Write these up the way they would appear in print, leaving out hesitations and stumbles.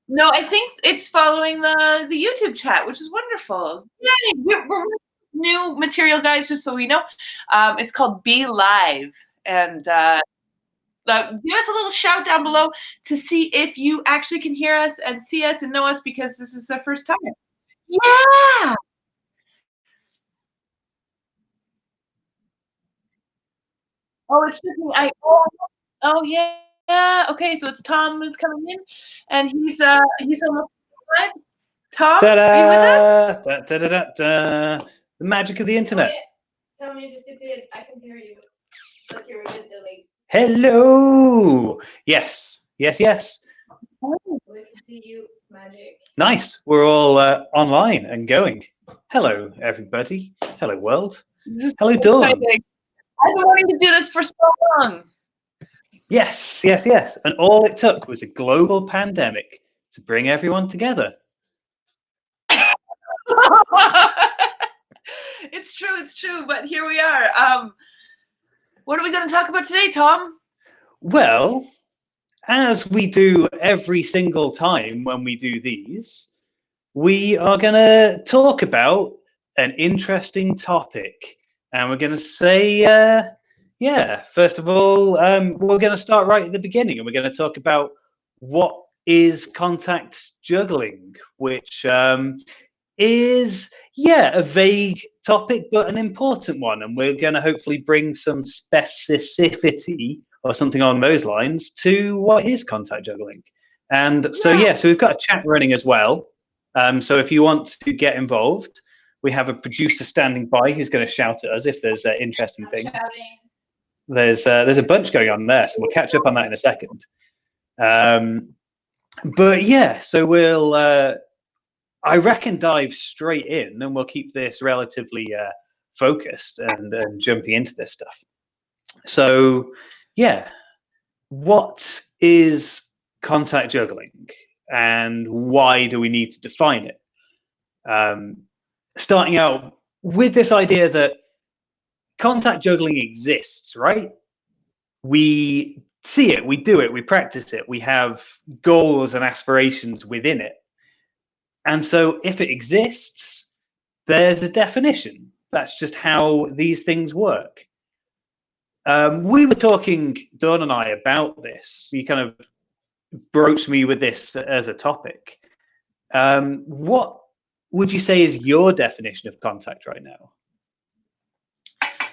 No, I think it's following the YouTube chat, which is wonderful. Yay! We're new material, guys, just so we know. It's called Be Live, and give us a little shout down below to see if you actually can hear us and see us and know us, because this is the first time. Yeah. Oh, it's just me. Oh yeah. Yeah. Okay, so it's Thom who's coming in, and he's almost live. Thom, are you with us? Ta-da! Da, da, da, da, da. The magic of the internet. Tell me just if I can hear you, but you're a bit delayed. Hello! Yes, yes, yes. We can see you. It's magic. Nice. We're all online and going. Hello, everybody. Hello, world. Hello, Dawn. I've been wanting to do this for so long. Yes, yes, yes. And all it took was a global pandemic to bring everyone together. It's true, but here we are. What are we going to talk about today, Thom? Well, as we do every single time when we do these, we are going to talk about an interesting topic. And we're going to say, yeah, first of all, we're going to start right at the beginning, and we're going to talk about what is contact juggling, which is, yeah, a vague topic, but an important one. And we're going to hopefully bring some specificity or something along those lines to what is contact juggling. And so, yeah, so we've got a chat running as well. So if you want to get involved, we have a producer standing by who's going to shout at us if there's interesting things. There's a bunch going on there, so we'll catch up on that in a second. But yeah, so we'll, I reckon, dive straight in, and we'll keep this relatively focused and jumping into this stuff. So yeah, what is contact juggling, and why do we need to define it? Starting out with this idea that contact juggling exists, right? We see it, we do it, we practice it, we have goals and aspirations within it. And so if it exists, there's a definition. That's just how these things work. We were talking, Dawn and I, about this. You kind of broached me with this as a topic. What would you say is your definition of contact right now?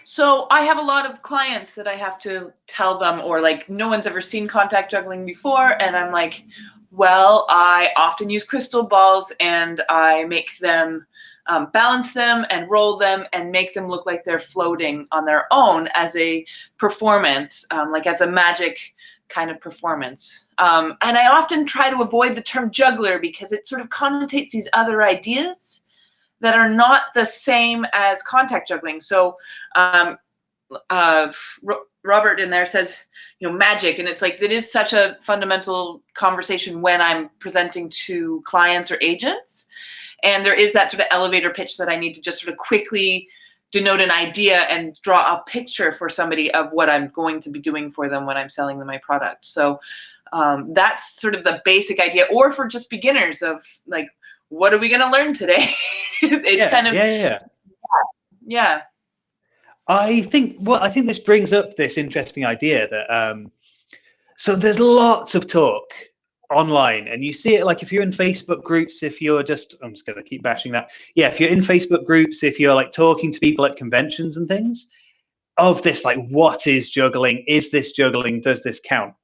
So I have a lot of clients that I have to tell them, or like, no one's ever seen contact juggling before. And I'm like, well, I often use crystal balls, and I make them balance them and roll them and make them look like they're floating on their own as a performance, like as a magic kind of performance. And I often try to avoid the term juggler because it sort of connotates these other ideas that are not the same as contact juggling. So Robert in there says, you know, magic. And it's like, it is such a fundamental conversation when I'm presenting to clients or agents. And there is that sort of elevator pitch that I need to just sort of quickly denote an idea and draw a picture for somebody of what I'm going to be doing for them when I'm selling them my product. So that's sort of the basic idea. Or for just beginners of like, what are we going to learn today? It's kind of, yeah. I think this brings up this interesting idea that so there's lots of talk online, and you see it like if you're in Facebook groups, if you're just, I'm just going to keep bashing that. Yeah, if you're in Facebook groups, if you're like talking to people at conventions and things, of this, like, what is juggling? Is this juggling? Does this count?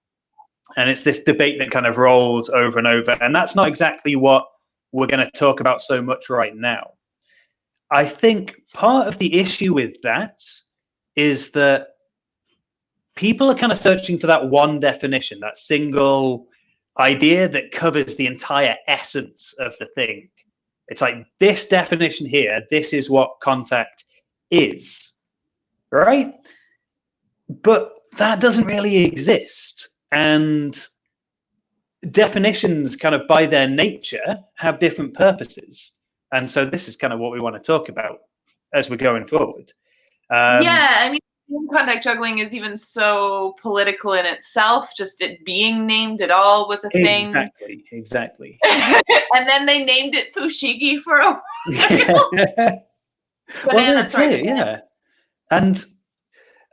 And it's this debate that kind of rolls over and over. And that's not exactly what we're going to talk about so much right now. I think part of the issue with that is that people are kind of searching for that one definition, that single idea that covers the entire essence of the thing. It's like this definition here, this is what contact is, right? But that doesn't really exist. And definitions kind of by their nature have different purposes. And so this is kind of what we want to talk about as we're going forward. Yeah, I mean, contact juggling is even so political in itself. Just it being named at all was a thing. Exactly. And then they named it fushigi for a while. Well, that's it, yeah. And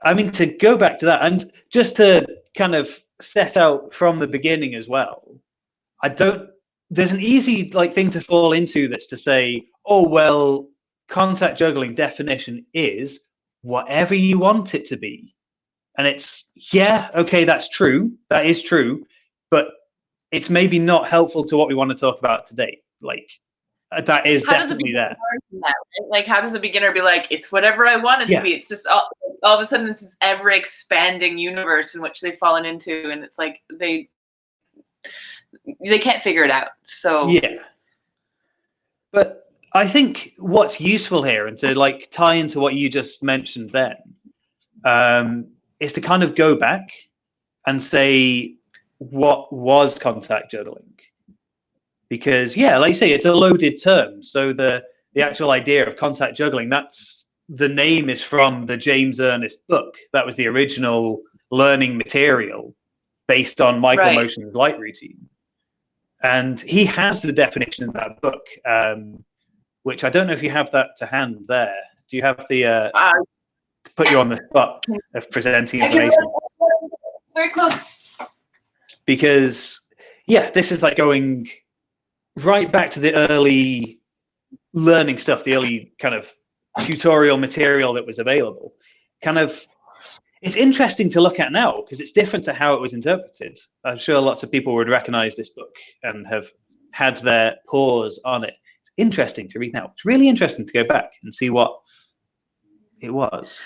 I mean, to go back to that, and just to kind of set out from the beginning as well, there's an easy thing to fall into that's to say, oh, well, contact juggling definition is whatever you want it to be. And it's, yeah, okay, that's true. That is true. But it's maybe not helpful to what we want to talk about today. That is definitely there. Like, how does a beginner be like, it's whatever I want it to be? It's just all of a sudden this ever expanding universe in which they've fallen into, and it's like they can't figure it out. So yeah. But I think what's useful here, and to tie into what you just mentioned then, is to kind of go back and say, what was contact juggling? Because, yeah, like you say, it's a loaded term. So the actual idea of contact juggling, the name is from the James Ernest book. That was the original learning material based on Michael Motion's light routine. And he has the definition in that book, which I don't know if you have that to hand there. Do you have the put you on the spot of presenting information? Very close. Because, yeah, this is going right back to the early learning stuff, the early kind of tutorial material that was available. It's interesting to look at now because it's different to how it was interpreted. I'm sure lots of people would recognize this book and have had their paws on it. It's interesting to read now. It's really interesting to go back and see what it was.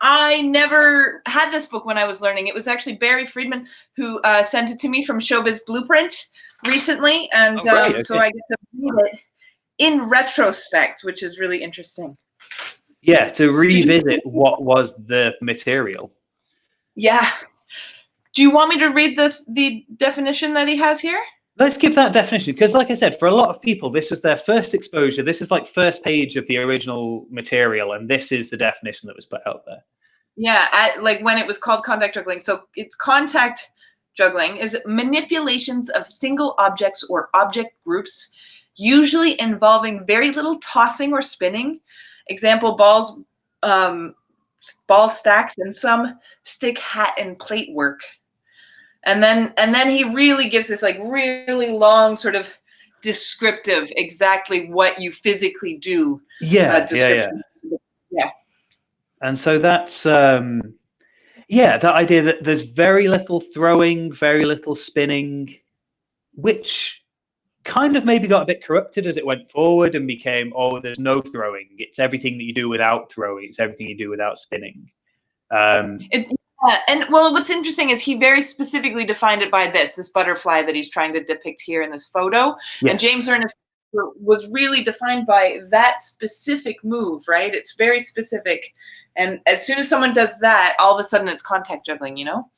I never had this book when I was learning. It was actually Barry Friedman who sent it to me from Showbiz Blueprint recently. And okay. So I get to read it in retrospect, which is really interesting. Yeah, to revisit what was the material. Yeah. Do you want me to read the definition that he has here? Let's give that definition, because like I said, for a lot of people, this was their first exposure. This is first page of the original material, and this is the definition that was put out there. Yeah, when it was called contact juggling. So it's contact juggling is manipulations of single objects or object groups, usually involving very little tossing or spinning. Example, balls, ball stacks, and some stick, hat, and plate work. And then he really gives this really long sort of descriptive, exactly what you physically do. Description. Yeah. And so that's that idea that there's very little throwing, very little spinning, which kind of maybe got a bit corrupted as it went forward and became, there's no throwing. It's everything that you do without throwing. It's everything you do without spinning. And what's interesting is he very specifically defined it by this butterfly that he's trying to depict here in this photo. Yes. And James Ernest was really defined by that specific move, right? It's very specific. And as soon as someone does that, all of a sudden it's contact juggling, you know?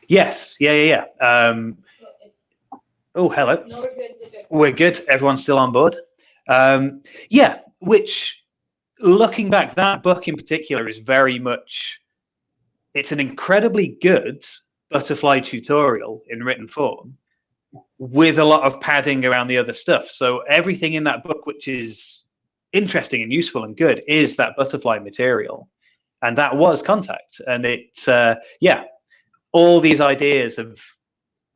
Yes. Yeah. Oh, hello. No, we're good. Everyone's still on board. Which, looking back, that book in particular is very much, it's an incredibly good butterfly tutorial in written form with a lot of padding around the other stuff. So everything in that book, which is interesting and useful and good, is that butterfly material. And that was contact. And it's, all these ideas of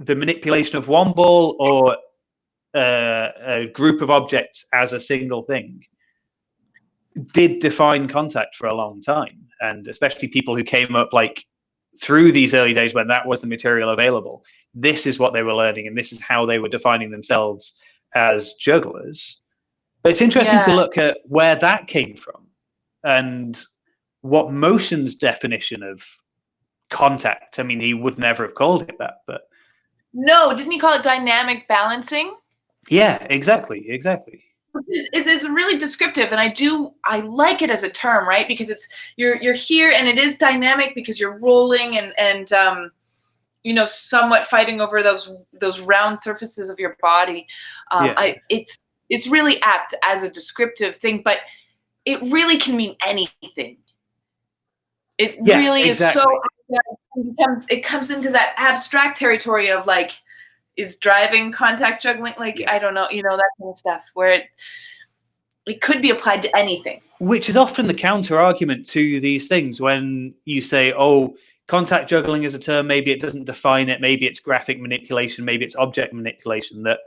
the manipulation of one ball or a group of objects as a single thing did define contact for a long time. And especially people who came up through these early days when that was the material available, this is what they were learning and this is how they were defining themselves as jugglers. But it's interesting to look at where that came from and what Motion's definition of contact. I mean, he would never have called it that, but no, didn't he call it dynamic balancing? Yeah, exactly. It's really descriptive, and I like it as a term, right? Because it's you're here, and it is dynamic because you're rolling and somewhat fighting over those round surfaces of your body. It's really apt as a descriptive thing, but it really can mean anything. It Yeah, really exactly. is so, it comes into that abstract territory of like, is driving contact juggling? Like, Yes. I don't know, that kind of stuff where it could be applied to anything. Which is often the counter argument to these things when you say, oh, contact juggling is a term, maybe it doesn't define it, maybe it's graphic manipulation, maybe it's object manipulation. That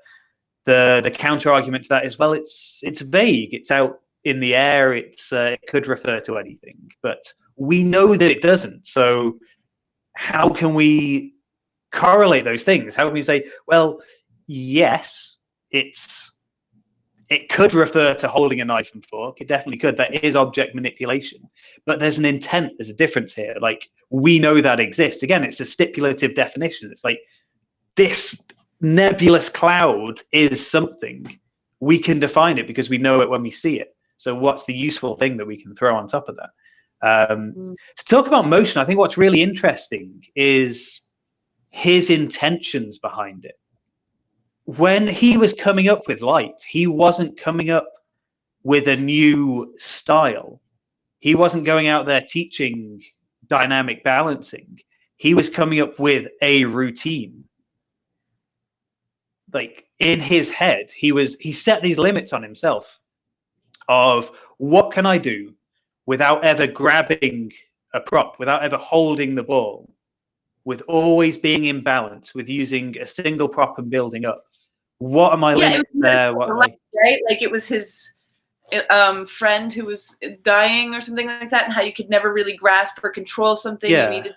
the counter argument to that is, well, it's vague, it's out in the air, it could refer to anything, but we know that it doesn't. So how can we correlate those things? How can we say, well, yes, it could refer to holding a knife and fork. It definitely could. That is object manipulation. But there's an intent, there's a difference here. Like, we know that exists. Again, it's a stipulative definition. It's like, this nebulous cloud is something. We can define it because we know it when we see it. So what's the useful thing that we can throw on top of that? To talk about motion, I think what's really interesting is his intentions behind it. When he was coming up with light, he wasn't coming up with a new style. He wasn't going out there teaching dynamic balancing. He was coming up with a routine. Like, in his head, he set these limits on himself of what can I do without ever grabbing a prop, without ever holding the ball, with always being in balance, with using a single prop and building up. What are my limits there? Right? Like, it was his friend who was dying or something like that, and how you could never really grasp or control something. Yeah. You needed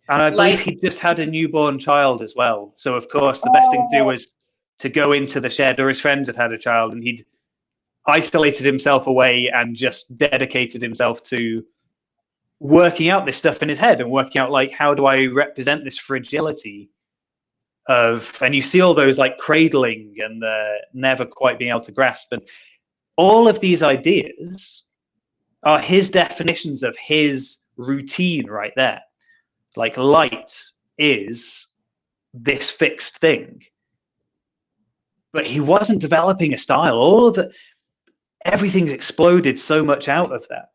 and I believe he just had a newborn child as well. So, of course, the best thing to do was to go into the shed, or his friends had a child, and he'd isolated himself away and just dedicated himself to working out this stuff in his head and working out, like, how do I represent this fragility of, and you see all those like cradling and never quite being able to grasp, and all of these ideas are his definitions of his routine right there. Like, light is this fixed thing, but he wasn't developing a style. All of it, everything's exploded so much out of that.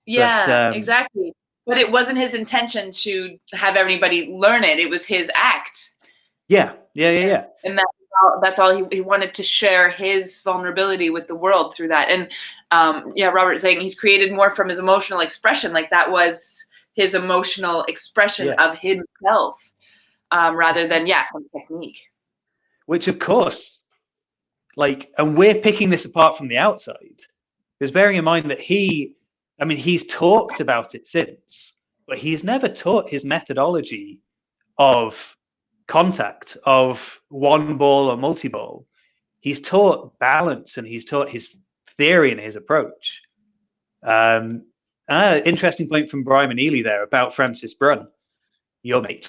Yeah, exactly. But it wasn't his intention to have everybody learn it. It was his act. Yeah. And that's all he wanted to share his vulnerability with the world through that. And Robert saying he's created more from his emotional expression. Like, that was his emotional expression of himself, rather than some technique. Which, of course, like, and we're picking this apart from the outside, because bearing in mind that he's talked about it since, but he's never taught his methodology of contact, of one ball or multi-ball. He's taught balance, and he's taught his theory and his approach. Interesting point from Brian Ely there about Francis Brunn, your mate,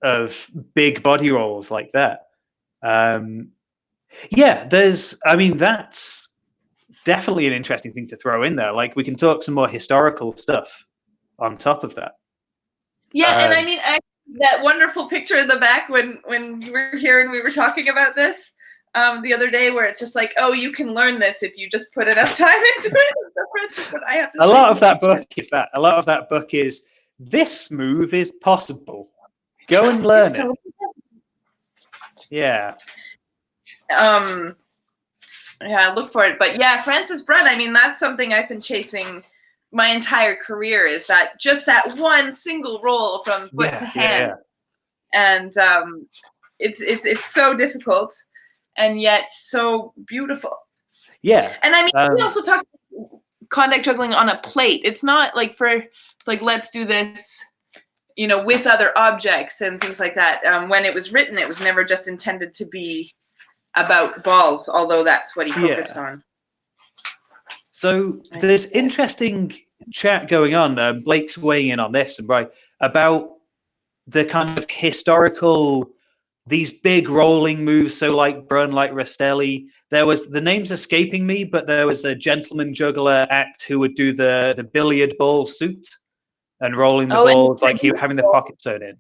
of big body rolls like that. That's definitely an interesting thing to throw in there. Like, we can talk some more historical stuff on top of that. And I mean, that wonderful picture in the back when you were here and we were talking about this the other day, where it's just like, oh, you can learn this if you just put enough time into it. But I have to a lot of that book is that. A lot of that book is, this move is possible. Go and learn it. Yeah. Look for it. But Francis Brunn, I mean, that's something I've been chasing my entire career, is that just that one single roll from foot to hand. And it's so difficult and yet so beautiful. Yeah. And I mean, we also talked contact juggling on a plate. It's not like let's do this, with other objects and things like that. When it was written, it was never just intended to be about balls, although that's what he focused on. So there's interesting chat going on. Blake's weighing in on this, and Brian, about the kind of historical, these big rolling moves. So like Brunn, like Rastelli, there was, the name's escaping me, but there was a gentleman juggler act who would do the billiard ball suit and rolling the balls, like he having the pocket sewn in,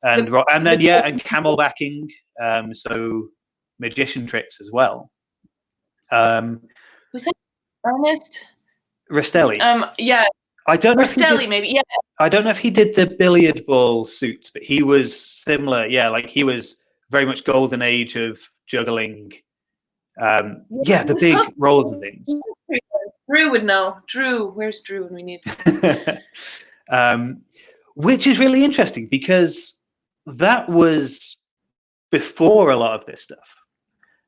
and and camelbacking. So magician tricks as well. Was that Ernest Rastelli? I don't know Or if he did, Stelly, maybe. Yeah. I don't know if he did the billiard ball suit, but he was similar. Yeah, like he was very much golden age of juggling. Yeah, the Who's big Hook? roles and things. Drew would know. Drew, where's Drew when we need? Which is really interesting because that was before a lot of this stuff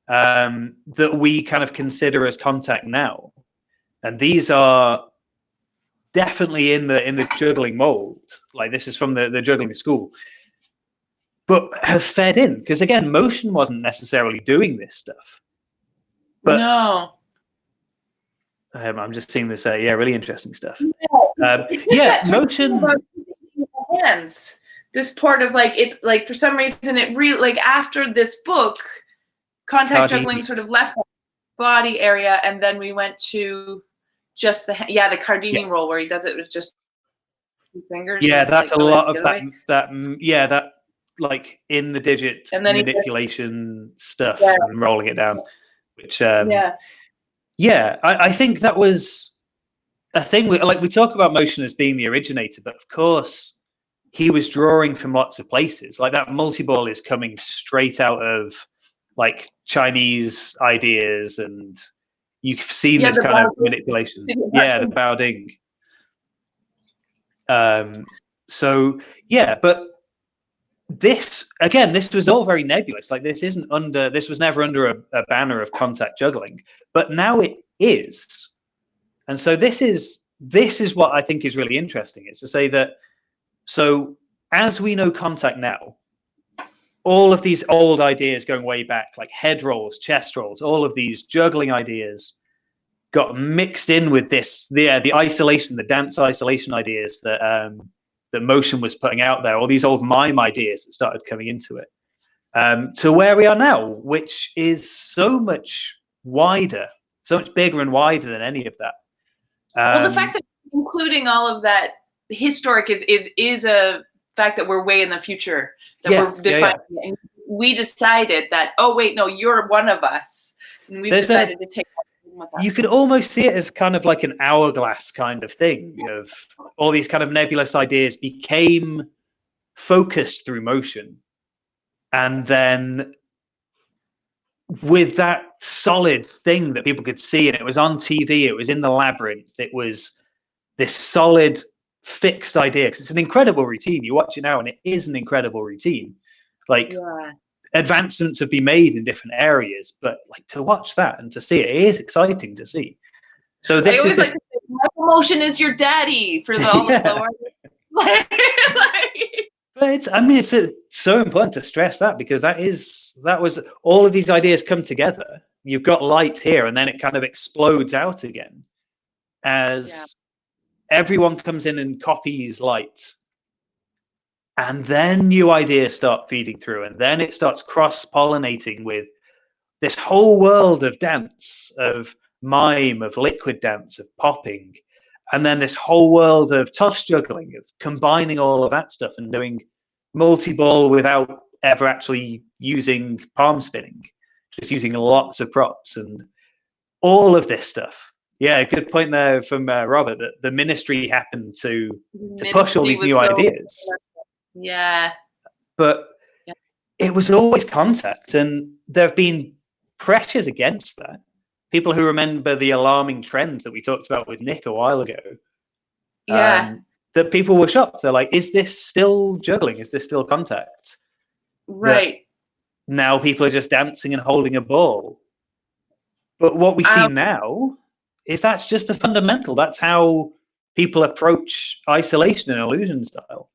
that we kind of consider as contact now, and these are definitely in the juggling mold. Like this is from the juggling school, but have fed in because again, motion wasn't necessarily doing this stuff. But No. I'm just seeing this. Yeah, really interesting stuff. Yeah, motion. Hands. This part of like it's like for some reason it really like after this book, contact juggling sort of left the body area, and then we went to just the Cardini roll where he does it with just 2 fingers. Yeah, that's like, a lot of that like in the digits and then manipulation stuff and rolling it down, which I think that was a thing. We talk about motion as being the originator, but of course he was drawing from lots of places. Like that multi-ball is coming straight out of like Chinese ideas, and you've seen this kind of manipulation. Yeah, the Bao Ding. So yeah, but this was all very nebulous. Like this was never under a banner of contact juggling, but now it is. And so this is what I think is really interesting, is to say that, so as we know contact now, all of these old ideas going way back, like head rolls, chest rolls, all of these juggling ideas got mixed in with this, the isolation, the dance isolation ideas that that motion was putting out there, all these old mime ideas that started coming into it, to where we are now, which is so much wider, so much bigger and wider than any of that. Well, the fact that including all of that historic is a fact that we're way in the future, that we're defining it. And we decided that, oh wait, no, you're one of us, and we've decided to take. You could almost see it as kind of like an hourglass kind of thing, of all these kind of nebulous ideas became focused through motion, and then with that solid thing that people could see, and it was on TV, it was in the labyrinth, it was this solid fixed idea, because it's an incredible routine. You watch it now and it is an incredible routine. Like advancements have been made in different areas, but like to watch that and to see it is exciting to see. So this is like motion is your daddy for all the slower. But it's so important to stress that, because that was all of these ideas come together. You've got light here, and then it kind of explodes out again as everyone comes in and copies light. And then new ideas start feeding through, and then it starts cross-pollinating with this whole world of dance, of mime, of liquid dance, of popping, and then this whole world of toss juggling, of combining all of that stuff and doing multi-ball without ever actually using palm spinning, just using lots of props and all of this stuff. Yeah, good point there from Robert, that the ministry happened to push all these new ideas. Yeah. But it was always contact, and there have been pressures against that. People who remember the alarming trend that we talked about with Nick a while ago. That people were shocked. They're like, is this still juggling? Is this still contact? Right. That now people are just dancing and holding a ball. But what we see now is that's just the fundamental. That's how people approach isolation and illusion style.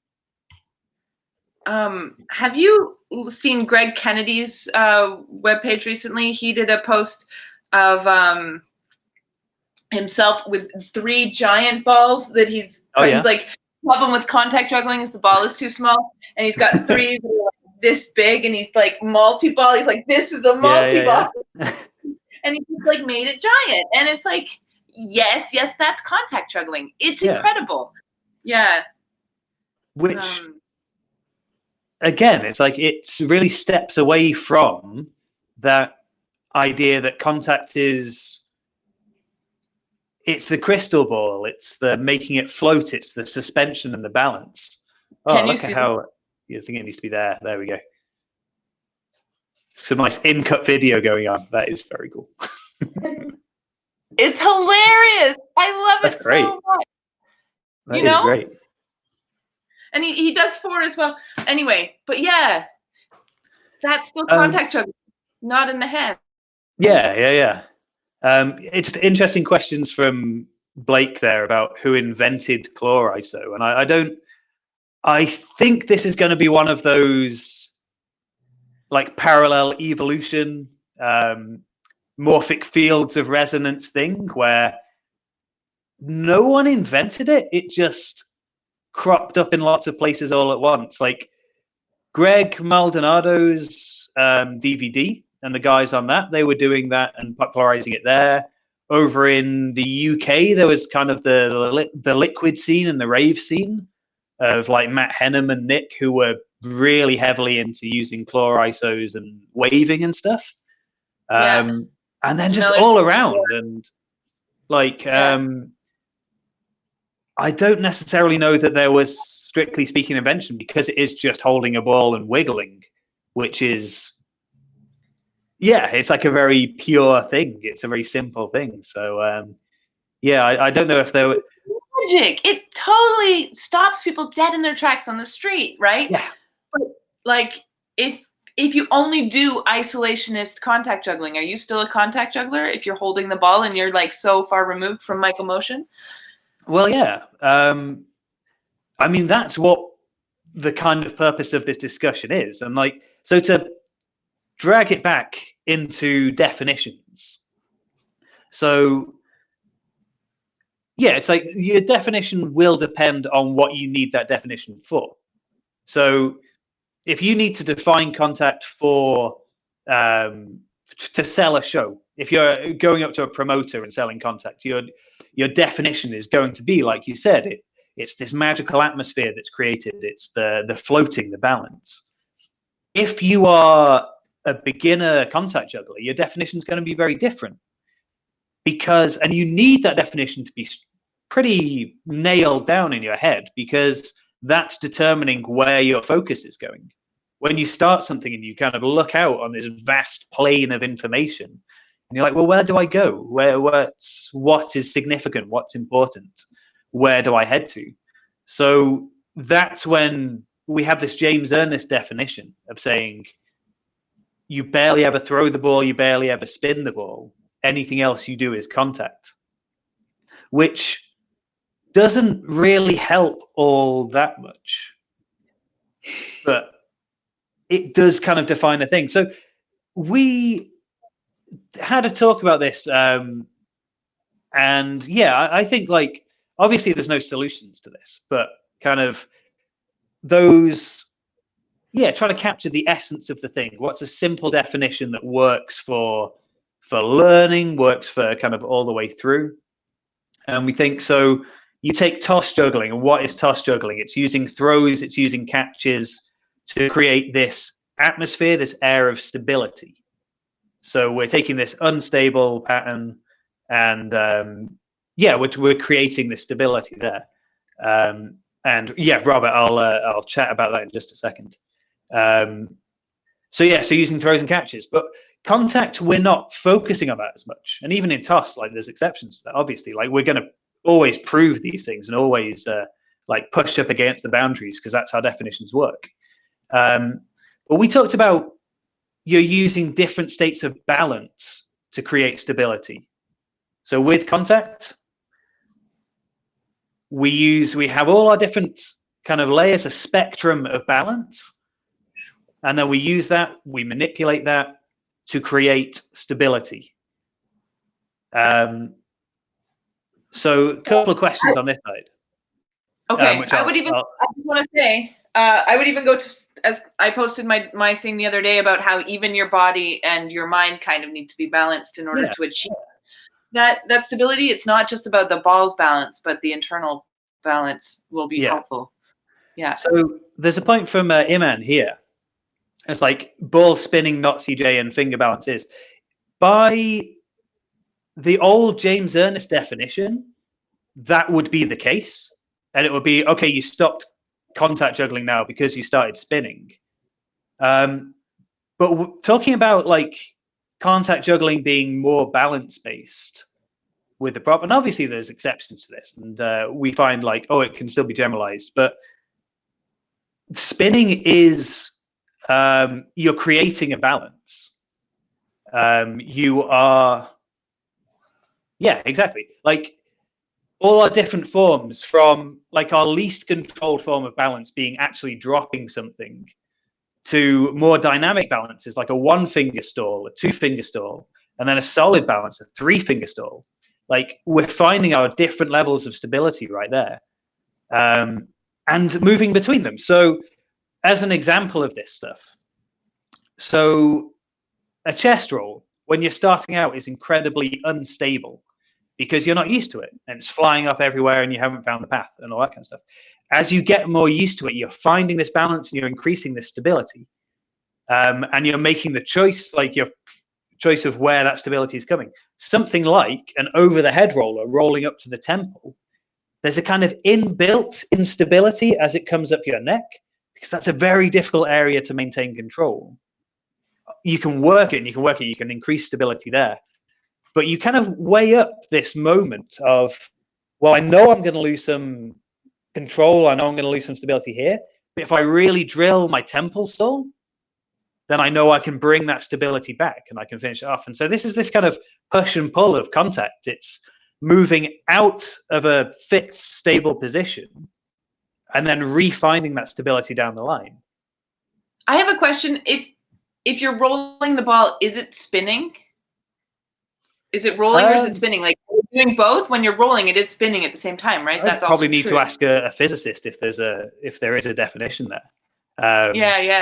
Have you seen Greg Kennedy's webpage recently? He did a post of himself with 3 giant balls that he's like, problem with contact juggling is the ball is too small, and he's got 3 that are like this big, and he's like multi-ball. He's like, this is a multi-ball. And he's like made it giant, and it's like, yes, that's contact juggling. It's incredible. Yeah. Which again, it's like it really steps away from that idea that contact is it's the crystal ball, it's the making it float, it's the suspension and the balance. Oh, Can you look at see how you think it needs to be there. There we go. Some nice in-cut video going on. That is very cool. It's hilarious. I love That's it great. so much. That You is know? great. And he does 4 as well. Anyway, but yeah, that's still contact juggling, not in the hand. Yeah. It's interesting questions from Blake there about who invented claw ISO, and I think this is going to be one of those like parallel evolution, morphic fields of resonance thing where no one invented it. It just cropped up in lots of places all at once. Like Greg Maldonado's DVD and the guys on that, they were doing that and popularizing it there. Over in the UK, there was kind of the liquid scene and the rave scene of like Matt Henham and Nick, who were really heavily into using claw ISOs and waving and stuff. And then just all around. And like, I don't necessarily know that there was, strictly speaking, invention, because it is just holding a ball and wiggling, which is, it's like a very pure thing. It's a very simple thing. So, I don't know if there were... Magic. It totally stops people dead in their tracks on the street, right? Yeah. But like, if you only do isolationist contact juggling, are you still a contact juggler if you're holding the ball and you're like so far removed from Michael motion? Well, yeah. I mean, that's what the kind of purpose of this discussion is. And like, so to drag it back into definitions. So, it's like your definition will depend on what you need that definition for. So if you need to define contact for, to sell a show, if you're going up to a promoter and selling contact, your definition is going to be, like you said, it's this magical atmosphere that's created. It's the floating, the balance. If you are a beginner contact juggler, your definition is going to be very different, and you need that definition to be pretty nailed down in your head, because that's determining where your focus is going. When you start something and you kind of look out on this vast plane of information, and you're like, well, where do I go? What is significant? What's important? Where do I head to? So that's when we have this James Ernest definition of saying you barely ever throw the ball, you barely ever spin the ball. Anything else you do is contact, which doesn't really help all that much, but it does kind of define a thing. So we had a talk about this, and I think, like, obviously there's no solutions to this, but kind of those, trying to capture the essence of the thing. What's a simple definition that works for learning, works for kind of all the way through? And we think, so you take toss juggling, and what is toss juggling? It's using throws, it's using catches to create this atmosphere, this air of stability. So we're taking this unstable pattern, and we're creating this stability there. Robert, I'll chat about that in just a second. So using throws and catches, but contact, we're not focusing on that as much. And even in toss, like, there's exceptions to that, obviously. Like, we're going to always prove these things and always like push up against the boundaries, because that's how definitions work. But we talked about you're using different states of balance to create stability. So with contact, we have all our different kind of layers, a spectrum of balance, and then we use that, we manipulate that to create stability. So a couple of questions on this side. Okay, I just want to say, I would even go to, as I posted my thing the other day about how even your body and your mind kind of need to be balanced in order to achieve that stability. It's not just about the ball's balance, but the internal balance will be helpful. Yeah. So there's a point from Iman here. It's like ball spinning, not CJ, and finger balance is by the old James Ernest definition, that would be the case. And it would be, okay, you stopped contact juggling now because you started spinning. But talking about like contact juggling being more balance based with the prop, and obviously there's exceptions to this, and we find like, oh, it can still be generalized, but spinning is you're creating a balance. You are, yeah, exactly. Like all our different forms, from like our least controlled form of balance being actually dropping something, to more dynamic balances like a 1-finger stall, a 2-finger stall, and then a solid balance, a 3-finger stall. Like we're finding our different levels of stability right there, and moving between them. So as an example of this stuff, so a chest roll, when you're starting out, is incredibly unstable because you're not used to it, and it's flying up everywhere and you haven't found the path and all that kind of stuff. As you get more used to it, you're finding this balance and you're increasing this stability, and you're making the choice, like your choice of where that stability is coming. Something like an over the head roller rolling up to the temple, there's a kind of inbuilt instability as it comes up your neck, because that's a very difficult area to maintain control. You can work it and you can increase stability there, but you kind of weigh up this moment of, well, I know I'm going to lose some control, I know I'm going to lose some stability here, but if I really drill my temple stall, then I know I can bring that stability back and I can finish it off. And so this is this kind of push and pull of contact. It's moving out of a fixed, stable position and then refinding that stability down the line. I have a question. If you're rolling the ball, is it spinning? Is it rolling or is it spinning? Like doing both, when you're rolling, it is spinning at the same time, right? That's probably need to ask a physicist if there is a definition there. Yeah.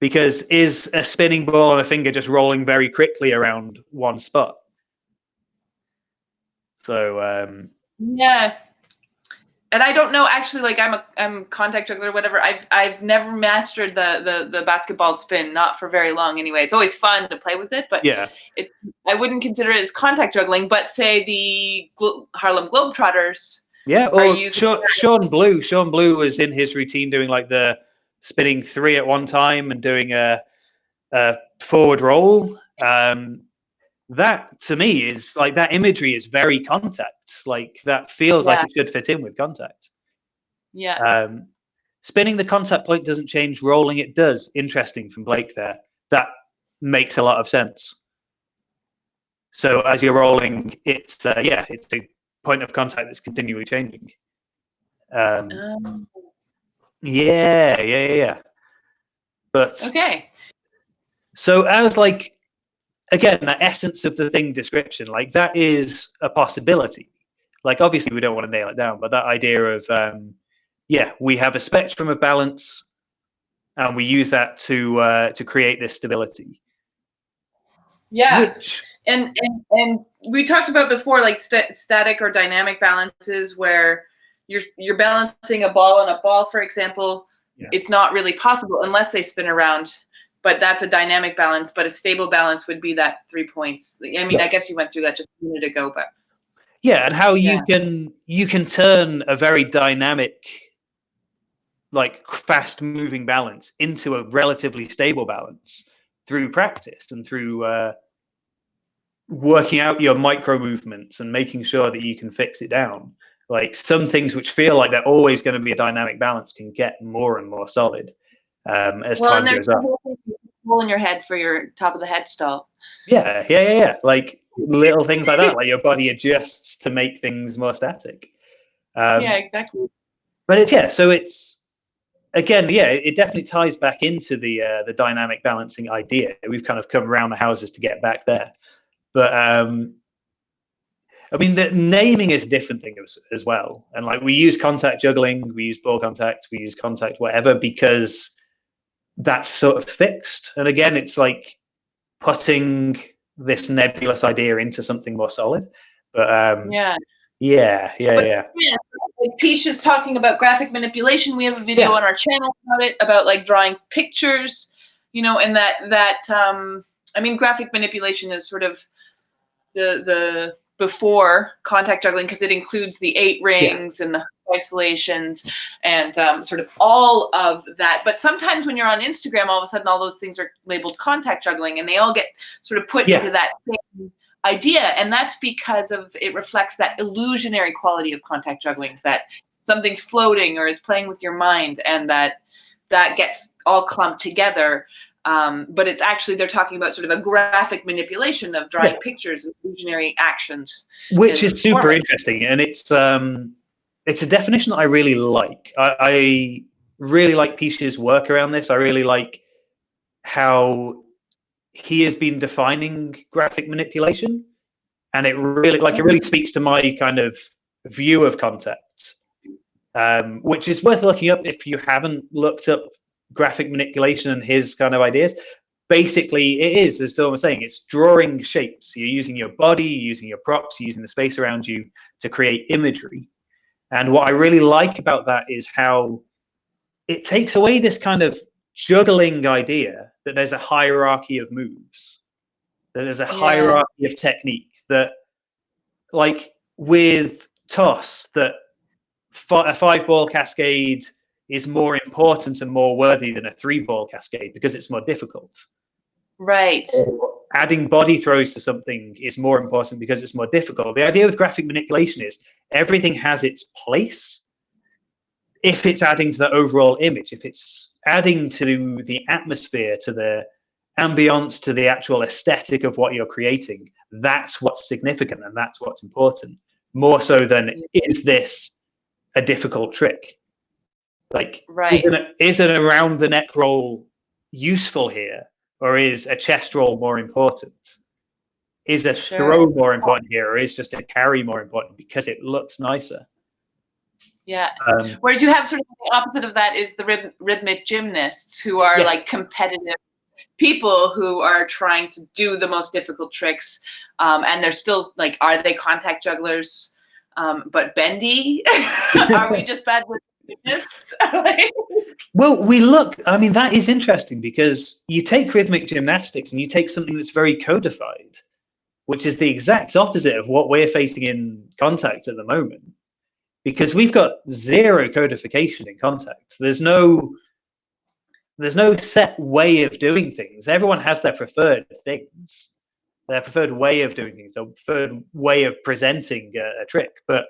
Because is a spinning ball on a finger just rolling very quickly around one spot? So yeah. And I don't know, actually, like I'm contact juggler or whatever. I've never mastered the basketball spin, not for very long anyway. It's always fun to play with it, but yeah, I wouldn't consider it as contact juggling. But say the Harlem Globetrotters. Yeah, or Sean Blue was in his routine doing like the spinning 3 at one time and doing a forward roll. That to me is like, that imagery is very contact. Like that feels like it should fit in with contact. Yeah. Spinning the contact point doesn't change, rolling it does. Interesting from Blake there. That makes a lot of sense. So as you're rolling, it's it's a point of contact that's continually changing. Yeah. But okay. So as like, again, the essence of the thing description, like that is a possibility. Like obviously we don't want to nail it down, but that idea of we have a spectrum of balance and we use that to create this stability. Yeah. And we talked about before, like static or dynamic balances, where you're balancing a ball on a ball, for example. Yeah. It's not really possible unless they spin around, but that's a dynamic balance. But a stable balance would be that 3 points. I mean, I guess you went through that just a minute ago, but and how you can turn a very dynamic, like fast moving balance into a relatively stable balance through practice and through working out your micro movements and making sure that you can fix it down. Like some things which feel like they're always going to be a dynamic balance can get more and more solid as time goes on. Hole in your head for your top of the head stall. Yeah. Like little things like that, like your body adjusts to make things more static. Yeah, exactly. But so it's again, it definitely ties back into the dynamic balancing idea. We've kind of come around the houses to get back there. But I mean, the naming is a different thing as well. And like we use contact juggling, we use ball contact, we use contact whatever, because that's sort of fixed. And again, it's like putting this nebulous idea into something more solid. But yeah. Like Peach is talking about graphic manipulation. We have a video on our channel about it, about like drawing pictures, and that I mean, graphic manipulation is sort of the before contact juggling, because it includes the 8 rings and the isolations and sort of all of that. But sometimes when you're on Instagram, all of a sudden all those things are labeled contact juggling, and they all get sort of put into that same idea. And that's because of it reflects that illusionary quality of contact juggling, that something's floating or is playing with your mind, and that gets all clumped together. But it's actually, they're talking about sort of a graphic manipulation of drawing pictures and illusionary actions. Which is super interesting. And it's a definition that I really like. I really like Pish's work around this. I really like how he has been defining graphic manipulation. And it really speaks to my kind of view of context, which is worth looking up if you haven't looked up graphic manipulation and his kind of ideas. Basically, it is, as Dawn was saying, it's drawing shapes. You're using your body, you're using your props, you're using the space around you to create imagery. And what I really like about that is how it takes away this kind of juggling idea that there's a hierarchy of moves, that there's a hierarchy of technique, that like with toss, that a 5-ball cascade is more important and more worthy than a 3-ball cascade because it's more difficult. Right. Or adding body throws to something is more important because it's more difficult. The idea with graphic manipulation is everything has its place if it's adding to the overall image, if it's adding to the atmosphere, to the ambience, to the actual aesthetic of what you're creating. That's what's significant and that's what's important, more so than is this a difficult trick? Like, is an around the neck roll useful here, or is a chest roll more important? Is a throw more important here, or is just a carry more important because it looks nicer? Yeah. Whereas you have sort of the opposite of that is the rhythmic gymnasts, who are like competitive people who are trying to do the most difficult tricks, and they're still like, are they contact jugglers but bendy? Are we just bad with gymnasts? Well, I mean, that is interesting because you take rhythmic gymnastics and you take something that's very codified, which is the exact opposite of what we're facing in contact at the moment, because we've got zero codification in contact. There's no set way of doing things. Everyone has their preferred things, their preferred way of doing things, their preferred way of presenting a trick, but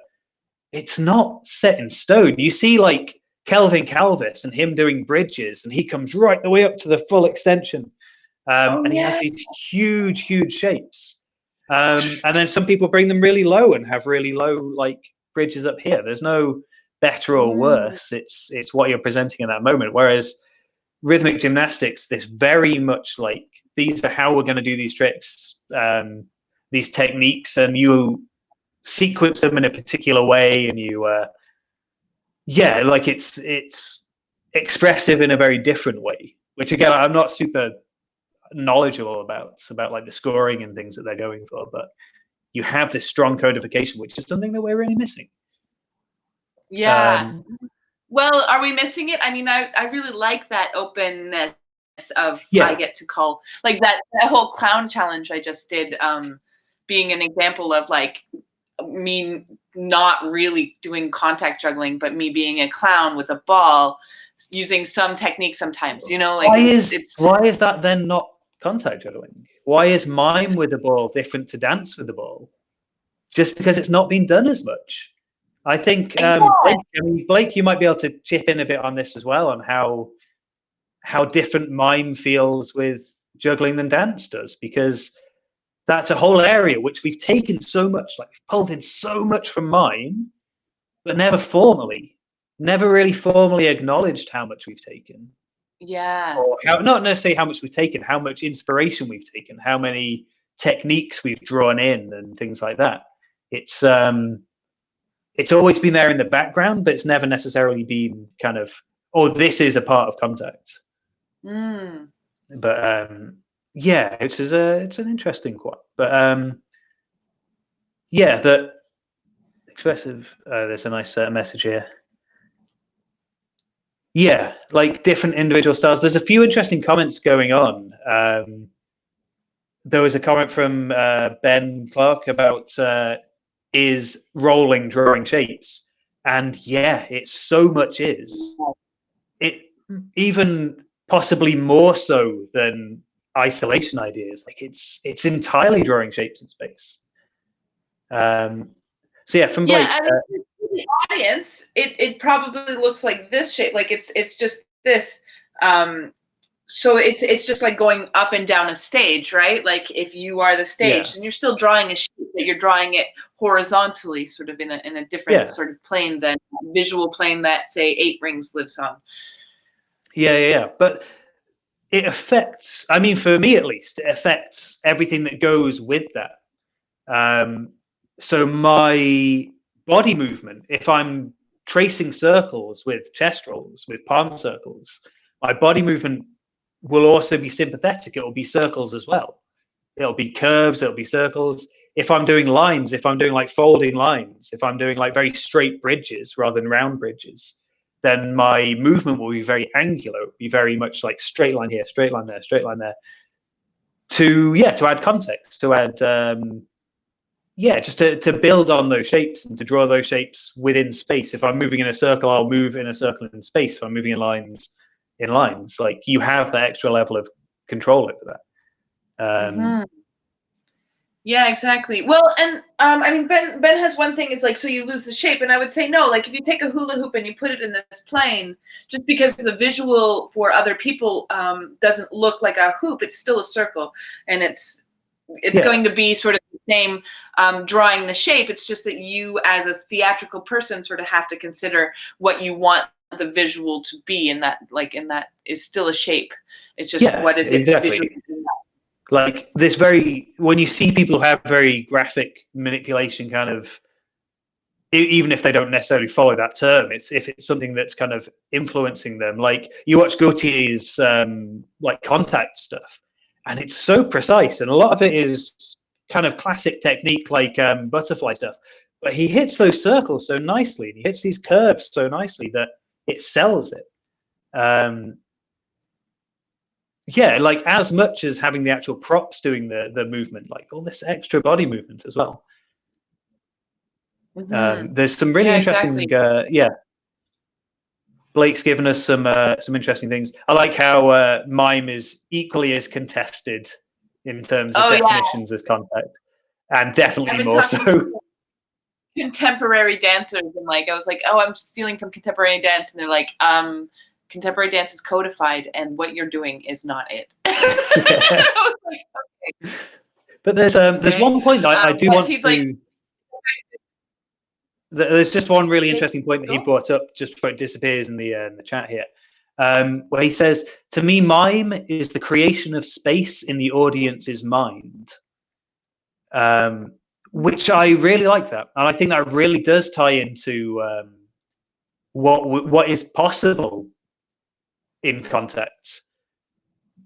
it's not set in stone. You see like Kelvin Calvis and him doing bridges, and he comes right the way up to the full extension, and he has these huge shapes, and then some people bring them really low and have really low like bridges up here. There's no better or worse. It's what you're presenting in that moment. Whereas rhythmic gymnastics, this very much like, these are how we're going to do these tricks, these techniques, and you sequence them in a particular way, and you like it's expressive in a very different way, which again I'm not super knowledgeable about like the scoring and things that they're going for, but you have this strong codification, which is something that we're really missing. Well, are we missing it? I mean, I really like that openness of I get to call, like that whole clown challenge I just did, being an example of like me not really doing contact juggling, but me being a clown with a ball, using some technique sometimes, you know, like why is that then not contact juggling? Why is mime with the ball different to dance with the ball? Just because it's not been done as much. I think Blake, you might be able to chip in a bit on this as well, on how different mime feels with juggling than dance does, because that's a whole area which we've taken so much, like we've pulled in so much from mime, but never really formally acknowledged how much we've taken. Or not necessarily how much we've taken, how much inspiration we've taken, how many techniques we've drawn in and things like that. It's always been there in the background, but it's never necessarily been kind of, oh, this is a part of contact. But it's an interesting quote. But that expressive. There's a nice message here. Yeah, like different individual styles. There's a few interesting comments going on there was a comment from Ben Clark about is rolling drawing shapes, and yeah, it so much is. It even possibly more so than isolation ideas. Like it's entirely drawing shapes in space. So yeah, from Blake. Yeah, I mean, to the audience, it probably looks like this shape. Like it's just this. So it's just like going up and down a stage, right? Like if you are the stage, and you're still drawing a shape, but you're drawing it horizontally, sort of in a different sort of plane than visual plane that, say, 8 Rings lives on. Yeah. But it affects. I mean, for me at least, it affects everything that goes with that. So my body movement, if I'm tracing circles with chest rolls, with palm circles, my body movement will also be sympathetic. It will be circles as well. It'll be curves, it'll be circles. If I'm doing lines, if I'm doing like folding lines, if I'm doing like very straight bridges rather than round bridges, then my movement will be very angular. It'll be very much like straight line here, straight line there, straight line there. To add context, to add just to build on those shapes and to draw those shapes within space. If I'm moving in a circle, I'll move in a circle in space. If I'm moving in lines, like you have that extra level of control over that. Yeah, exactly. Well, and I mean, Ben has one thing is like, so you lose the shape, and I would say no. Like, if you take a hula hoop and you put it in this plane, just because the visual for other people doesn't look like a hoop, it's still a circle, and it's going to be sort of the same drawing the shape. It's just that you, as a theatrical person, sort of have to consider what you want the visual to be, and that is still a shape. It's just what is it visually? Like this when you see people who have very graphic manipulation kind of, even if they don't necessarily follow that term, if it's something that's kind of influencing them. Like you watch Gautier's like contact stuff, and it's so precise, and a lot of it is kind of classic technique, like butterfly stuff. But he hits those circles so nicely, and he hits these curves so nicely that it sells it. Like as much as having the actual props doing the movement, like all this extra body movement as well. There's some really interesting. Exactly. Blake's given us some interesting things. I like how mime is equally as contested in terms of definitions as contact, and definitely more so. Contemporary dancers, and like I was like, oh, I'm stealing from contemporary dance, and they're like, contemporary dance is codified, and what you're doing is not it. I was like, okay. But there's one point that I do want to. There's just one really interesting point that he brought up just before it disappears in the chat here, where he says, "To me, mime is the creation of space in the audience's mind," which I really like that, and I think that really does tie into what is possible in contact.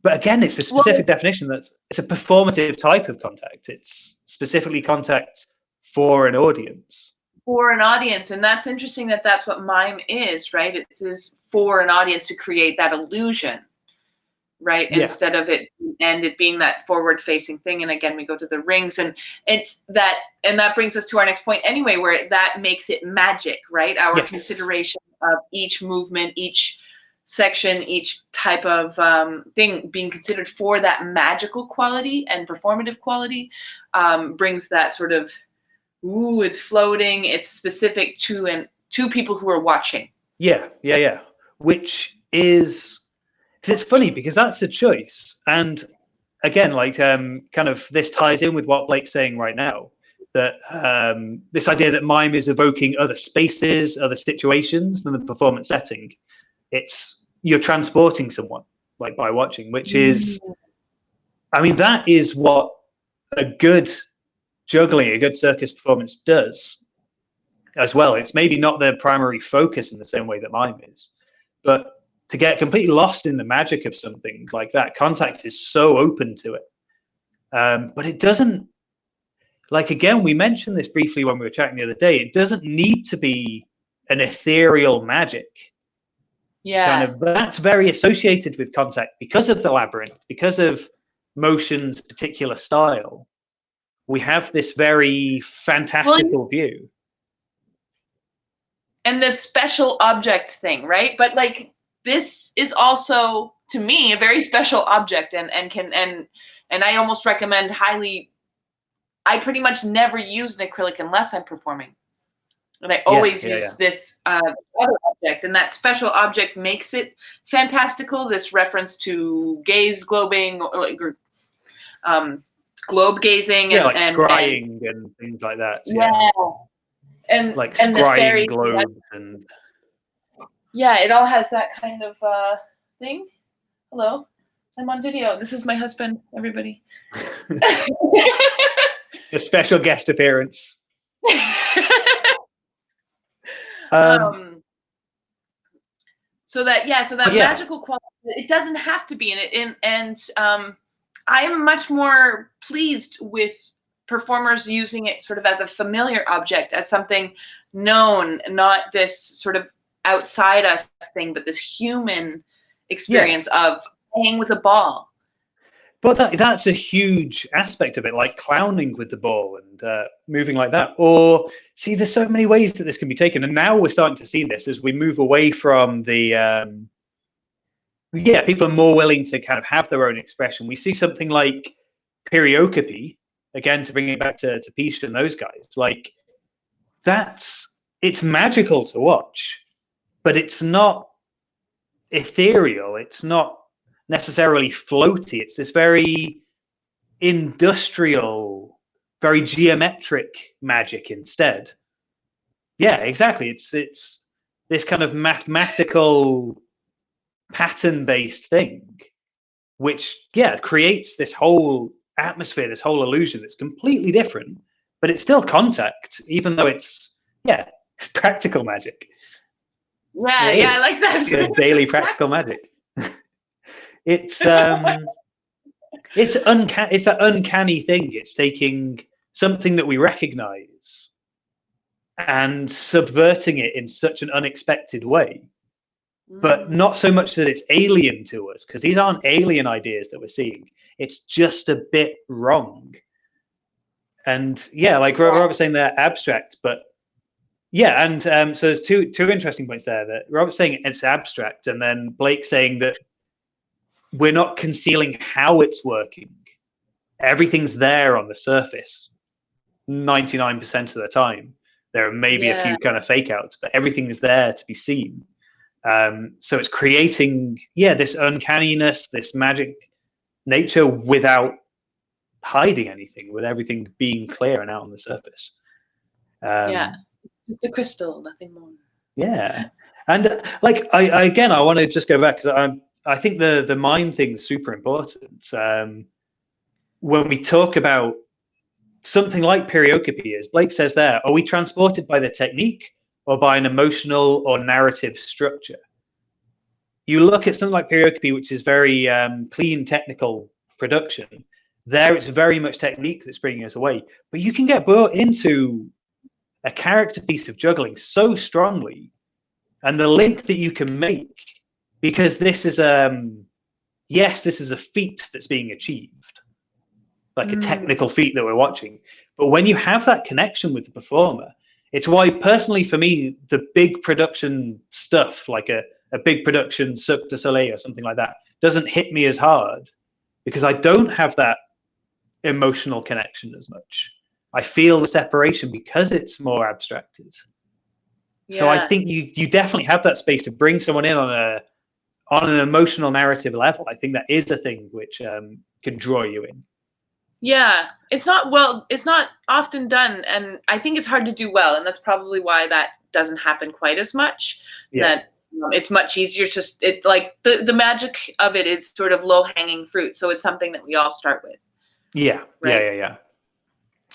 But again, it's a specific definition that it's a performative type of contact. It's specifically contact for an audience. For an audience, and that's interesting that that's what mime is, right? It is for an audience to create that illusion, right? Instead of it being that forward-facing thing. And again, we go to the rings, and it's that, and that brings us to our next point anyway, where that makes it magic, right? Our consideration of each movement, each section, each type of thing being considered for that magical quality and performative quality brings that sort of, ooh, it's floating, it's specific to people who are watching. Yeah. Which is, it's funny because that's a choice. And again, like kind of this ties in with what Blake's saying right now, that this idea that mime is evoking other spaces, other situations than the performance setting. You're transporting someone, like by watching, which is, I mean, that is what a good juggling, a good circus performance does as well. It's maybe not their primary focus in the same way that mime is, but to get completely lost in the magic of something like that, contact is so open to it. But it doesn't, like, again, we mentioned this briefly when we were chatting the other day, it doesn't need to be an ethereal magic. Yeah. Kind of, that's very associated with contact because of the labyrinth, because of motion's particular style, we have this very fantastical view. And this special object thing, right? But like this is also to me a very special object, and I almost recommend highly. I pretty much never use an acrylic unless I'm performing, and I always use this other object, and that special object makes it fantastical. This reference to gaze globing, or globe gazing, like scrying and things like that. Yeah. And like and the fairy globes and it all has that kind of thing. Hello, I'm on video. This is my husband, everybody. A special guest appearance. So that magical quality, it doesn't have to be in it. And I am much more pleased with performers using it sort of as a familiar object, as something known, not this sort of outside us thing, but this human experience of playing with a ball. But that's a huge aspect of it, like clowning with the ball and moving like that. Or see, there's so many ways that this can be taken, and now we're starting to see this as we move away from the people are more willing to kind of have their own expression. We see something like periocopy, again, to bring it back to Peach and those guys. Like it's magical to watch, but it's not ethereal. It's not necessarily floaty. It's this very industrial, very geometric magic instead. Yeah, exactly. It's this kind of mathematical pattern-based thing, which creates this whole atmosphere, this whole illusion that's completely different, but it's still contact, even though it's practical magic. I like that. Daily practical magic. It's that uncanny thing. It's taking something that we recognize and subverting it in such an unexpected way, but not so much that it's alien to us, because these aren't alien ideas that we're seeing. It's just a bit wrong. And like Robert was saying, they're abstract, but so there's two interesting points there. That Robert's saying it's abstract, and then Blake saying that we're not concealing how it's working. Everything's there on the surface 99% of the time. There are maybe a few kind of fake outs, but everything is there to be seen. So it's creating this uncanniness, this magic nature, without hiding anything, with everything being clear and out on the surface. It's a crystal, nothing more. And I want to just go back, because I think the mind thing is super important. When we talk about something like periocopy, as Blake says there, are we transported by the technique or by an emotional or narrative structure? You look at something like periocopy, which is very clean technical production. There, it's very much technique that's bringing us away. But you can get brought into a character piece of juggling so strongly, and the link that you can make, because this is this is a feat that's being achieved, like a technical feat that we're watching. But when you have that connection with the performer, it's why personally for me, the big production stuff, like a big production Cirque du Soleil or something like that, doesn't hit me as hard, because I don't have that emotional connection as much. I feel the separation because it's more abstracted. So I think you definitely have that space to bring someone in on an emotional narrative level. I think that is a thing which can draw you in. It's not often done, and I think it's hard to do well, and that's probably why that doesn't happen quite as much. That it's much easier. It's just the magic of it is sort of low-hanging fruit, so it's something that we all start with. Yeah.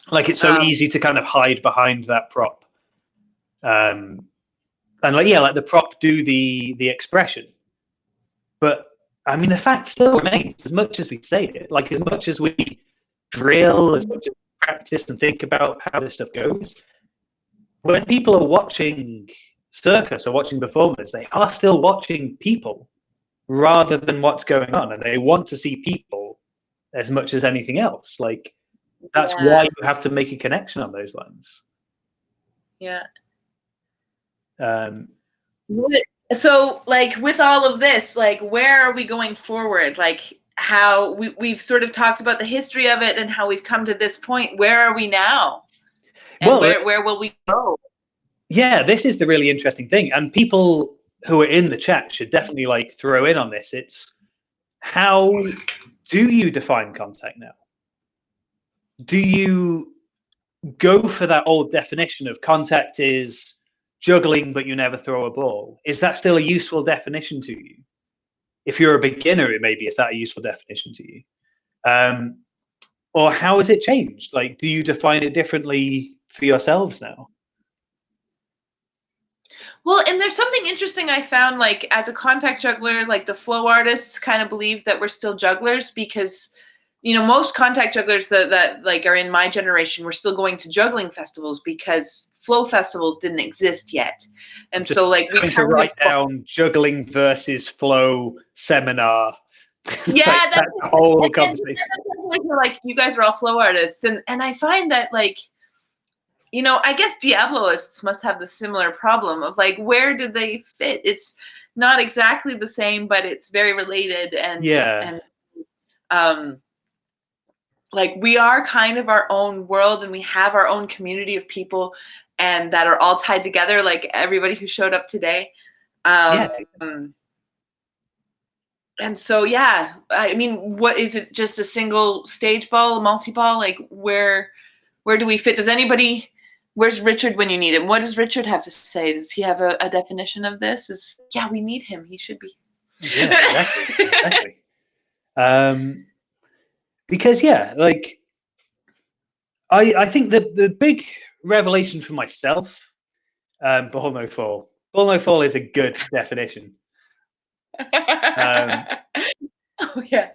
Like it's so easy to kind of hide behind that prop, and like the prop do the expression, but I mean the fact still remains, as much as we say it, like as much as we drill, as much as we practice and think about how this stuff goes, when people are watching circus or watching performers, they are still watching people rather than what's going on, and they want to see people as much as anything else. Like, that's Yeah. why you have to make a connection on those lines. Yeah. Um, So, like, with all of this, like, where are we going forward? Like, how we've sort of talked about the history of it and how we've come to this point. Where are we now? And Well, where will we go? yeah, this is the really interesting thing, and people who are in the chat should definitely like throw in on this. It's, how do you define contact now? Do you go for that old definition of contact is juggling but you never throw a ball? Is that still a useful definition to you? If you're a beginner, it maybe is that a useful definition to you? Or how has it changed? Like, do you define it differently for yourselves now? Well, and there's something interesting I found, like, as a contact juggler, like the flow artists kind of believe that we're still jugglers because, you know, most contact jugglers that like are in my generation were still going to juggling festivals because flow festivals didn't exist yet. And Just so, like, we trying to kind write of, down juggling versus flow seminar. yeah, Like, that whole conversation. like, you guys are all flow artists, and I find that, like, you know, I guess Diabloists must have the similar problem of, like, where do they fit? It's not exactly the same, but it's very related, and Yeah. and like, we are kind of our own world, and we have our own community of people, and that are all tied together, like everybody who showed up today. Yeah. And so, yeah, I mean, what is it? Just a single stage ball, a multi-ball? Like, where do we fit? Does anybody? Where's Richard when you need him? What does Richard have to say? Does he have a definition of this? Yeah, we need him. He should be. Yeah, exactly. Because yeah, like, I think the big revelation for myself, ball no fall. Ball no fall is a good definition. Oh yeah,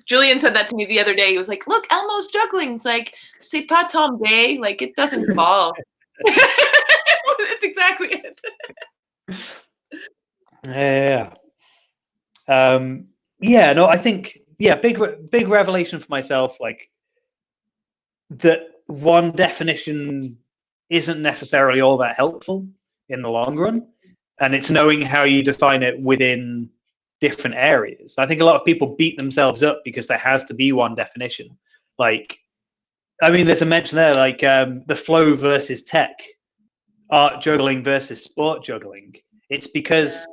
Julian said that to me the other day. He was like, "Look, Elmo's juggling. It's like, c'est pas tomber. Like, it doesn't fall." That's exactly it. Yeah. Yeah. No, I think, yeah, big revelation for myself. Like, that one definition isn't necessarily all that helpful in the long run, and it's knowing how you define it within different areas. I think a lot of people beat themselves up because there has to be one definition. Like, I mean, there's a mention there, like, the flow versus tech, art juggling versus sport juggling. It's because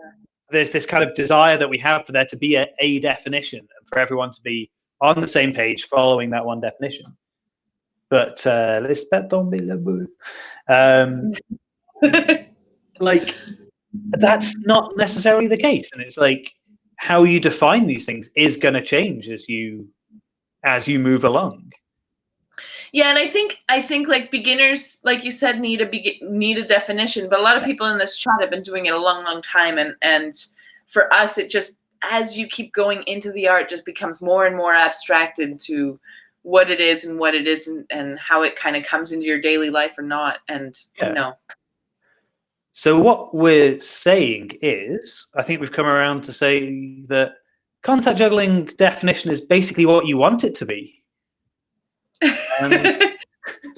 there's this kind of desire that we have for there to be a definition, and for everyone to be on the same page following that one definition. But like, that's not necessarily the case, and it's like, how you define these things is going to change as you move along. Yeah, and I think like beginners, like you said, need a definition. But a lot of people in this chat have been doing it a long time, and for us, it just, as you keep going into the art, just becomes more and more abstracted to what it is and what it isn't, and how it kind of comes into your daily life or not. And you know. So what we're saying is, I think we've come around to say that contact juggling definition is basically what you want it to be. It's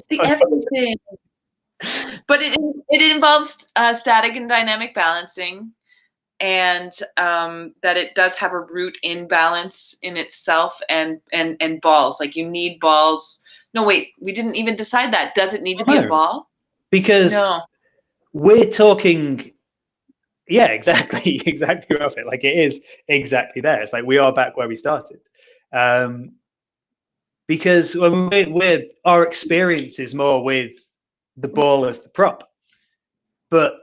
the everything. But it involves static and dynamic balancing, and that it does have a root in balance in itself, and balls. Like, you need balls. No, wait, we didn't even decide that. Does it need to be a ball? Because we're talking, yeah, exactly of it. Like, it is exactly there. It's like we are back where we started. Because when our experience is more with the ball as the prop, but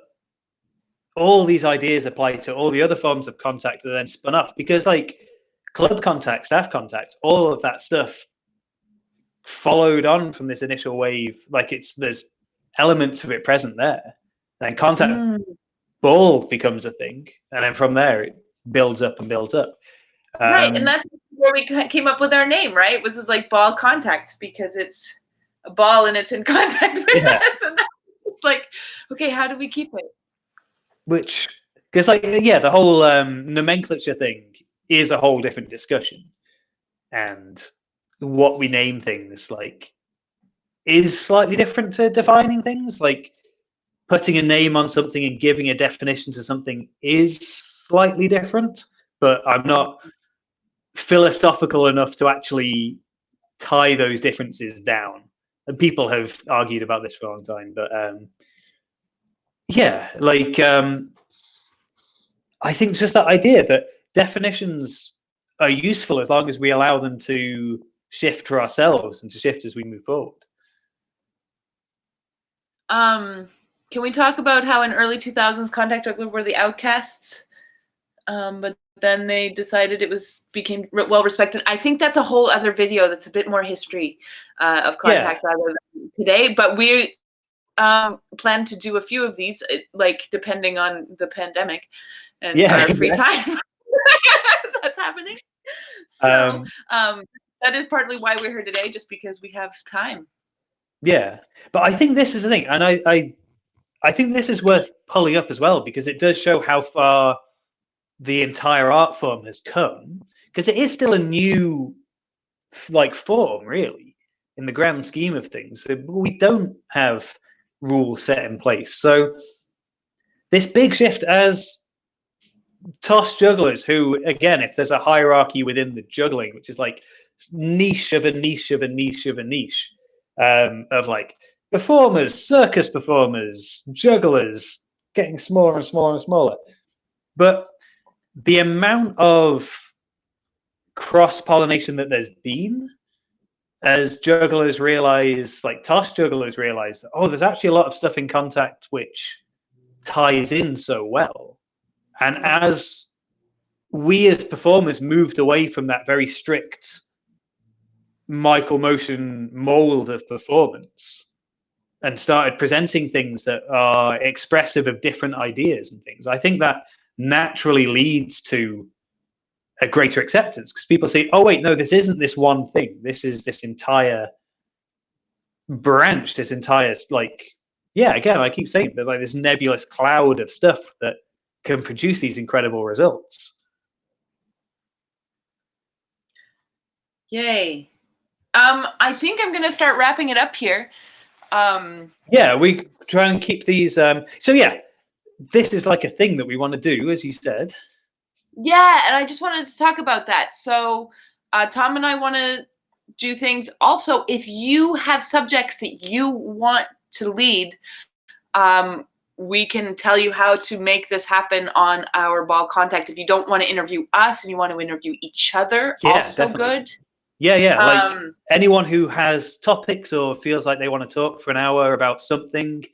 all these ideas apply to all the other forms of contact that are then spun off, because, like, club contact, staff contact, all of that stuff followed on from this initial wave. Like, there's elements of it present there, then contact ball becomes a thing, and then from there it builds up and builds up. Right, and that's where we came up with our name, right? It was just like ball contact, because it's a ball and it's in contact with us, and it's like, okay, how do we keep it? Which, because, like, yeah, the whole nomenclature thing is a whole different discussion, and what we name things like is slightly different to defining things. Like putting a name on something and giving a definition to something is slightly different, but I'm not philosophical enough to actually tie those differences down. And people have argued about this for a long time, but yeah, like I think it's just that idea that definitions are useful as long as we allow them to shift for ourselves and to shift as we move forward. Can we talk about how in early 2000s contact juggler were the outcasts, but then they decided it became well respected. I think that's a whole other video that's a bit more history of contact rather than today, but we plan to do a few of these, like depending on the pandemic and our free time that's happening. So that is partly why we're here today, just because we have time. Yeah, but I think this is the thing, and I think this is worth pulling up as well, because it does show how far the entire art form has come, because it is still a new like form, really, in the grand scheme of things. We don't have rules set in place. So this big shift as toss jugglers, who, again, if there's a hierarchy within the juggling, which is like niche of a niche of a niche of a niche, of like performers, circus performers, jugglers, getting smaller and smaller and smaller. But the amount of cross-pollination that there's been as jugglers realize, like toss jugglers realize that, oh, there's actually a lot of stuff in contact which ties in so well. And as we as performers moved away from that very strict Michael Motion mold of performance and started presenting things that are expressive of different ideas and things, I think that naturally leads to a greater acceptance, because people say, oh wait, no, this isn't this one thing, this is this entire branch, this entire, like, yeah, again, I keep saying that, like, this nebulous cloud of stuff that can produce these incredible results. Yay. I think I'm going to start wrapping it up here. Yeah, we try and keep these. So yeah, this is like a thing that we want to do, as you said. Yeah, and I just wanted to talk about that. So Thom and I want to do things. Also, if you have subjects that you want to lead, we can tell you how to make this happen on our ball contact. If you don't want to interview us and you want to interview each other, yeah, also definitely. good. Yeah, like anyone who has topics or feels like they want to talk for an hour about something,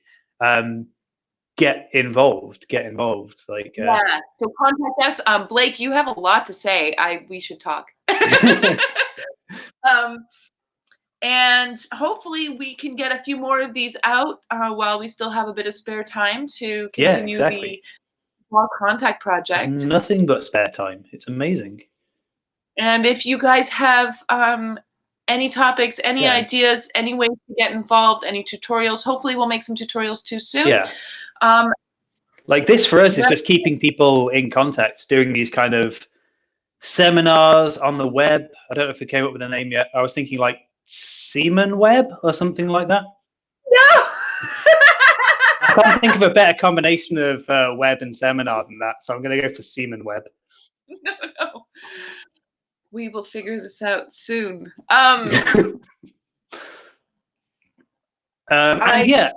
get involved. Like yeah, so contact us. Blake, you have a lot to say. We should talk. And hopefully we can get a few more of these out while we still have a bit of spare time to continue the ball contact project. Nothing but spare time. It's amazing. And if you guys have any topics, any ideas, any ways to get involved, any tutorials, hopefully we'll make some tutorials too soon. Yeah. Like this for us is just keeping people in contact, doing these kind of seminars on the web. I don't know if we came up with a name yet. I was thinking like Seaman Web or something like that. No! I can't think of a better combination of web and seminar than that, so I'm going to go for Seaman Web. No. We will figure this out soon. And yeah,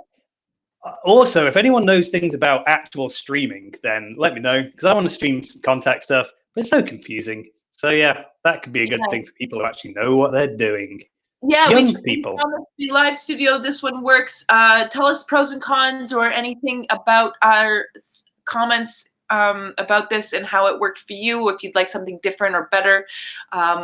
also, if anyone knows things about actual streaming, then let me know, because I want to stream some contact stuff, but it's so confusing. So yeah, that could be a good thing for people who actually know what they're doing. Yeah, young people. The live studio, this one works. Tell us pros and cons or anything about our comments about this and how it worked for you, if you'd like something different or better.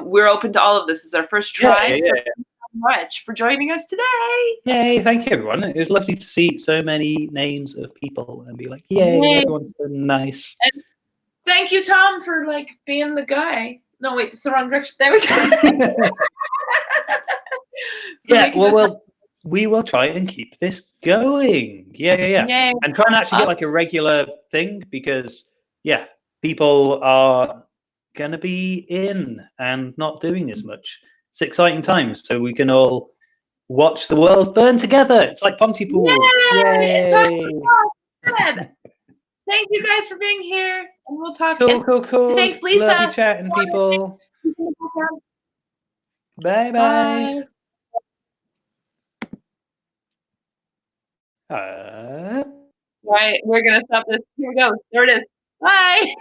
We're open to all of this. This is our first try. Yeah. So thank you so much for joining us today. Yay, thank you, everyone. It was lovely to see so many names of people and be like, yay. Everyone's so nice. And thank you, Thom, for like being the guy. No, wait, it's the wrong direction. There we go. Yeah, well, we will try and keep this going. Yeah. Yay. And try and actually get like a regular thing, because yeah, people are gonna be in and not doing as much. It's exciting times, so we can all watch the world burn together. It's like Pontypool. Yay! Yay! Good. Thank you guys for being here, and we'll talk. Cool, and cool, cool. Thanks, Lisa. Love you chatting, people. Bye, bye. Right, we're gonna stop this. Here we go. There it is. Bye.